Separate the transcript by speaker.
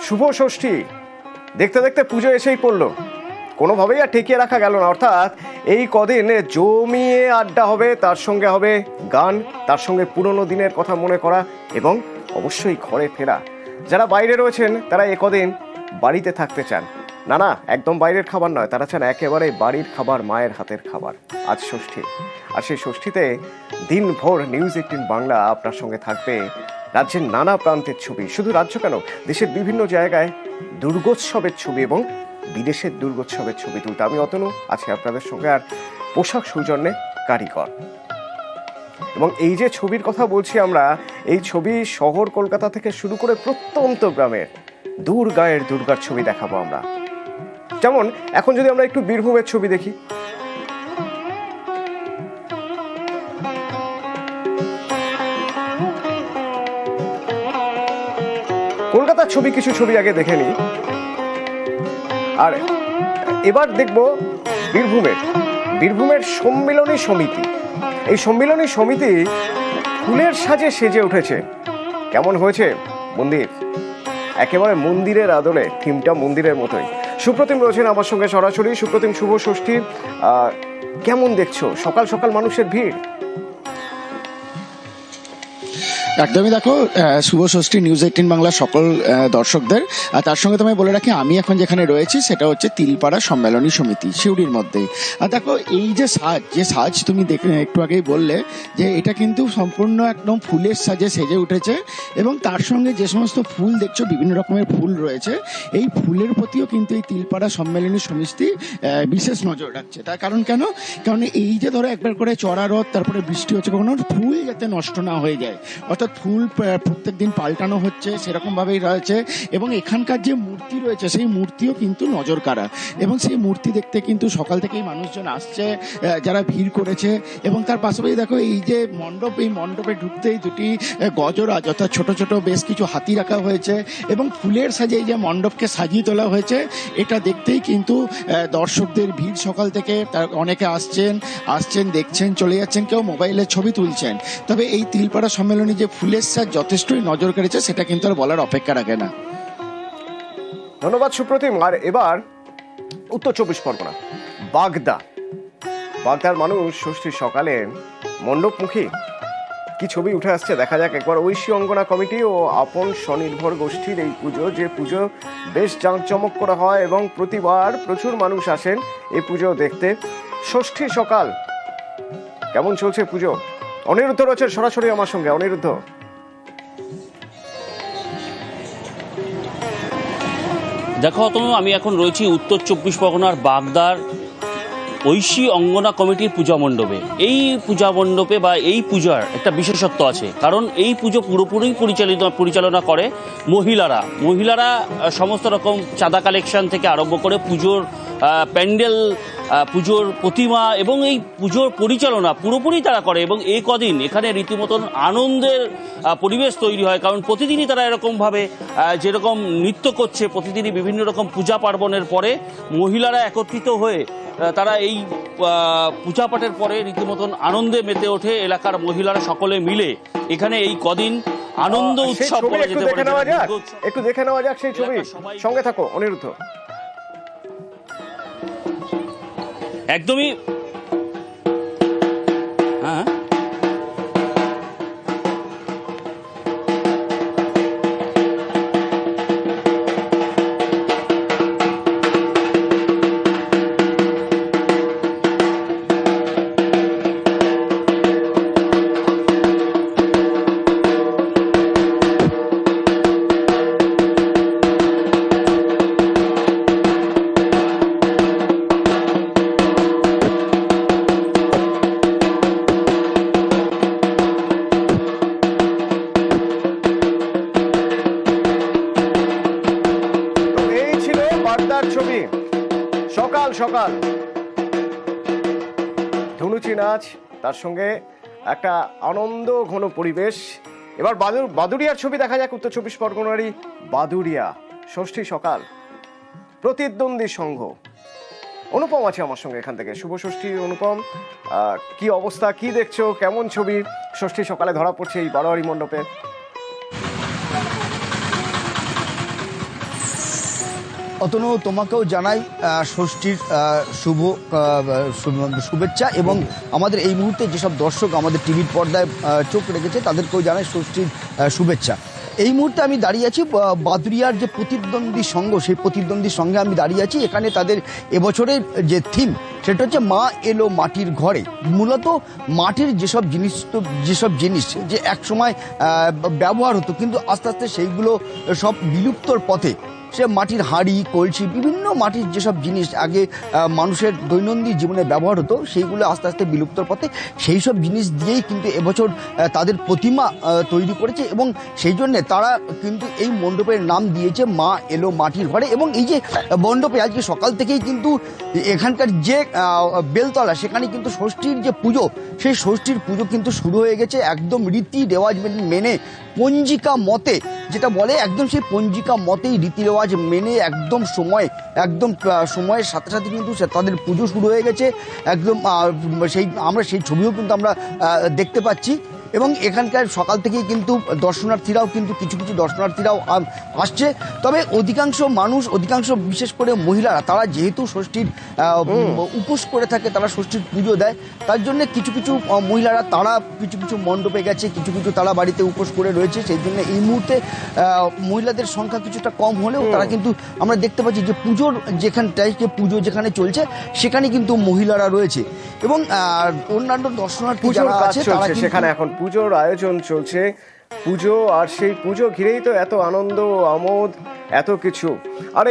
Speaker 1: শুভ ষষ্ঠী দেখতে দেখতে পুজো এসেই পড়লো, কোনোভাবেই আর ঠেকিয়ে রাখা গেল না। অর্থাৎ এই কদিন জমিয়ে আড্ডা হবে, তার সঙ্গে হবে গান, তার সঙ্গে পুরনো দিনের কথা মনে করা এবং অবশ্যই ঘরে ফেরা। যারা বাইরে রয়েছেন তারা এ কদিন বাড়িতে থাকতে চান। না না, একদম বাইরের খাবার নয়, তারা চান একেবারে বাড়ির খাবার, মায়ের হাতের খাবার। আজ ষষ্ঠী, আর সেই ষষ্ঠীতে দিনভর নিউজ 18 বাংলা আপনার সঙ্গে থাকবে রাজ্যের নানা প্রান্তের ছবি। শুধু রাজ্য কেন, দেশের বিভিন্ন জায়গায় দুর্গোৎসবের ছবি এবং বিদেশের দুর্গোৎসবের ছবি তুলতে আমি অতনু আছি আপনাদের সঙ্গে, আর পোশাক সৌজন্যে কারিগর। এবং এই যে ছবির কথা বলছি আমরা, এই ছবি শহর কলকাতা থেকে শুরু করে প্রত্যন্ত গ্রামের দূর গায়ের দুর্গার ছবি দেখাবো আমরা। যেমন এখন যদি আমরা একটু বীরভূমের ছবি দেখি, কলকাতার ছবি কিছু ছবি আগে দেখে নিই, আর এবার দেখব বীরভূমের সম্মিলনী সমিতি। এই সম্মিলনী সমিতি ফুলের সাজে সেজে উঠেছে। কেমন হয়েছে মন্দির, একেবারে মন্দিরের আদলে, থিমটা মন্দিরের মতোই। সুপ্রতিম রয়েছেন আমার সঙ্গে সরাসরি। সুপ্রতিম, শুভ ষষ্ঠী, কেমন দেখছো সকাল সকাল মানুষের ভিড়?
Speaker 2: একদমই, দেখো, শুভ ষষ্ঠী নিউজ 18 বাংলা সকল দর্শকদের। আর তার সঙ্গে তোমায় বলে রাখি, আমি এখন যেখানে রয়েছি সেটা হচ্ছে তিলপাড়া সম্মেলনী সমিতি, সিউড়ির মধ্যেই। আর দেখো, এই যে সাজ তুমি দেখে একটু আগেই বললে যে এটা কিন্তু সম্পূর্ণ একদম ফুলের সাজে সেজে উঠেছে, এবং তার সঙ্গে যে সমস্ত ফুল দেখছো, বিভিন্ন রকমের ফুল রয়েছে। এই ফুলের প্রতিও কিন্তু এই তিলপাড়া সম্মেলনী সমিতি বিশেষ নজর রাখছে। তার কারণ কারণ এই যে ধরো একবার করে চড়া রথ, তারপরে বৃষ্টি হচ্ছে, কখনো ফুল যাতে নষ্ট না হয়ে যায়, অর্থাৎ ফুল প্রত্যেক দিন পাল্টানো হচ্ছে, সেরকম ভাবেই রয়েছে। এবং এখানকার যে মূর্তি রয়েছে সেই মূর্তিও কিন্তু নজর কাড়া, এবং সেই মূর্তি দেখতে কিন্তু সকাল থেকেই মানুষজন আসছে, যারা ভিড় করেছে। এবং তার পাশাপাশি দেখো, এই যে মণ্ডপ, এই মণ্ডপে ঢুকতেই দুটি গজরাজ অর্থাৎ ছোট ছোট বেশ কিছু হাতি রাখা হয়েছে, এবং ফুলের সাজে এই যে মণ্ডপকে সাজিয়ে তোলা হয়েছে, এটা দেখতেই কিন্তু দর্শকদের ভিড় সকাল থেকে। তার অনেকে আসছেন দেখছেন, চলে যাচ্ছেন, কেউ মোবাইলের ছবি তুলছেন। তবে এই তিলপাড়া সম্মেলনে যে ফুলের সাজ যথেষ্টই নজর কেড়েছে, সেটা কিন্তু আর বলার অপেক্ষা রাখে না।
Speaker 1: ধন্যবাদ সুপ্রতিম। আর এবার উত্তর 24 পরগনা, বাগদার মানুষ ষষ্ঠীর সকালে মণ্ডপমুখী। কি ছবি উঠে আসছে দেখা যাক একবার। ঐশী অঙ্গনা কমিটি ও আপন স্বনির্ভর গোষ্ঠীর এই পুজো, যে পুজো বেশ জাঁকজমক করা হয় এবং প্রতিবার প্রচুর মানুষ আসেন এই পুজো দেখতে। ষষ্ঠী সকাল কেমন চলছে পুজো? অনিরুদ্ধ রয়েছে সরাসরি আমার সঙ্গে। অনিরুদ্ধ,
Speaker 3: দেখো তুমি, আমি এখন রয়েছি উত্তর 24 পরগনার বাগদার ঐশী অঙ্গনা কমিটির পূজা মণ্ডপে। এই পূজা মণ্ডপে বা এই পূজার একটা বিশেষত্ব আছে, কারণ এই পুজো পুরোপুরি পরিচালনা করে মহিলারা সমস্ত রকম চাঁদা কালেকশন থেকে আরম্ভ করে পুজোর প্যান্ডেল, পুজোর প্রতিমা এবং এই পুজোর পরিচালনা পুরোপুরি তারা করে। এবং এই কদিন এখানে রীতিমতন আনন্দের পরিবেশ তৈরি হয়, কারণ প্রতিদিনই তারা এরকমভাবে যেরকম নৃত্য করছে, প্রতিদিনই বিভিন্ন রকম পূজা পার্বণের পরে মহিলারা একত্রিত হয়ে তারা এই পূজা পাঠের পরে রীতিমতন আনন্দে মেতে ওঠে। এলাকার মহিলারা সকলে মিলে এখানে এই কদিন আনন্দ উৎসব বলা যেতে পারে।
Speaker 1: একটু দেখে নেওয়া যাক সেই ছবি, সঙ্গে থাকো অনিরুদ্ধ।
Speaker 3: একদমই, হ্যাঁ,
Speaker 1: ছবি সকাল সকাল ধুনুচি নাচ, তার সঙ্গে একটা আনন্দ ঘন পরিবেশ। এবার বাদুড়িয়ার ছবি দেখা যাক। উত্তর 24 পরগনারই বাদুড়িয়া, ষষ্ঠী সকাল, প্রতিদ্বন্দ্বী সংঘ। অনুপম আছে আমার সঙ্গে এখান থেকে। শুভ ষষ্ঠী অনুপম, কি অবস্থা, কি দেখছো, কেমন ছবি ষষ্ঠী সকালে ধরা পড়ছে এই বারোয়ারি মণ্ডপে?
Speaker 4: অতনু, তোমাকেও জানাই ষষ্ঠীর শুভেচ্ছা, এবং আমাদের এই মুহূর্তে যেসব দর্শক আমাদের টিভির পর্দায় চোখ রেখেছে তাদেরকেও জানাই ষষ্ঠীর শুভেচ্ছা। এই মুহূর্তে আমি দাঁড়িয়ে আছি বাদুরিয়ার যে প্রতিদ্বন্দ্বী সংঘ, সেই প্রতিদ্বন্দ্বী সঙ্গে আমি দাঁড়িয়ে আছি। এখানে তাদের এবছরের যে থিম সেটা হচ্ছে মা এলো মাটির ঘরে। মূলত মাটির যেসব জিনিস যে একসময় ব্যবহার হতো, কিন্তু আস্তে আস্তে সেইগুলো সব বিলুপ্তর পথে। সে মাটির হাঁড়ি, কলসি, বিভিন্ন মাটির যেসব জিনিস আগে মানুষের দৈনন্দিন জীবনে ব্যবহার হতো, সেইগুলো আস্তে আস্তে বিলুপ্তর পথে। সেই সব জিনিস দিয়েই কিন্তু এবছর তাদের প্রতিমা তৈরি করেছে, এবং সেই জন্যে তারা কিন্তু এই মণ্ডপের নাম দিয়েছে মা এলো মাটির ঘরে। এবং এই যে মণ্ডপে আজকে সকাল থেকেই কিন্তু এখানকার যে বেলতলা, সেখানে কিন্তু ষষ্ঠীর যে পুজো, সেই ষষ্ঠীর পুজো কিন্তু শুরু হয়ে গেছে একদম রীতি রেওয়াজ মেনে, পঞ্জিকা মতে যেটা বলে, একদম সেই পঞ্জিকা মতেই রীতি রেওয়াজ মেনে একদম সময়ের সাথে সাথে কিন্তু তাদের পুজো শুরু হয়ে গেছে একদম। আমরা সেই ছবিও কিন্তু আমরা দেখতে পাচ্ছি। এবং এখানকার সকাল থেকেই কিন্তু দর্শনার্থীরাও কিন্তু কিছু দর্শনার্থীরাও আসছে। তবে অধিকাংশ বিশেষ করে মহিলারা, তারা যেহেতু ষষ্ঠীর উপোস করে থাকে, তারা ষষ্ঠীর পুজো দেয়, তার জন্য কিছু মহিলারা তারা কিছু মণ্ডপে গেছে, কিছু তারা বাড়িতে উপোস করে রয়েছে। সেই জন্য এই মুহূর্তে মহিলাদের সংখ্যা কিছুটা কম হলেও তারা কিন্তু আমরা দেখতে পাচ্ছি যে পুজোর পুজো যেখানে চলছে সেখানে কিন্তু মহিলারা রয়েছে। এবং অন্যান্য দর্শনার্থী যারা আছে তারা
Speaker 1: সেখানে এখন পুজোর আয়োজন চলছে। পুজো, আর সেই পুজো ঘিরেই তো এত আনন্দ, আমোদ, এত কিছু। আর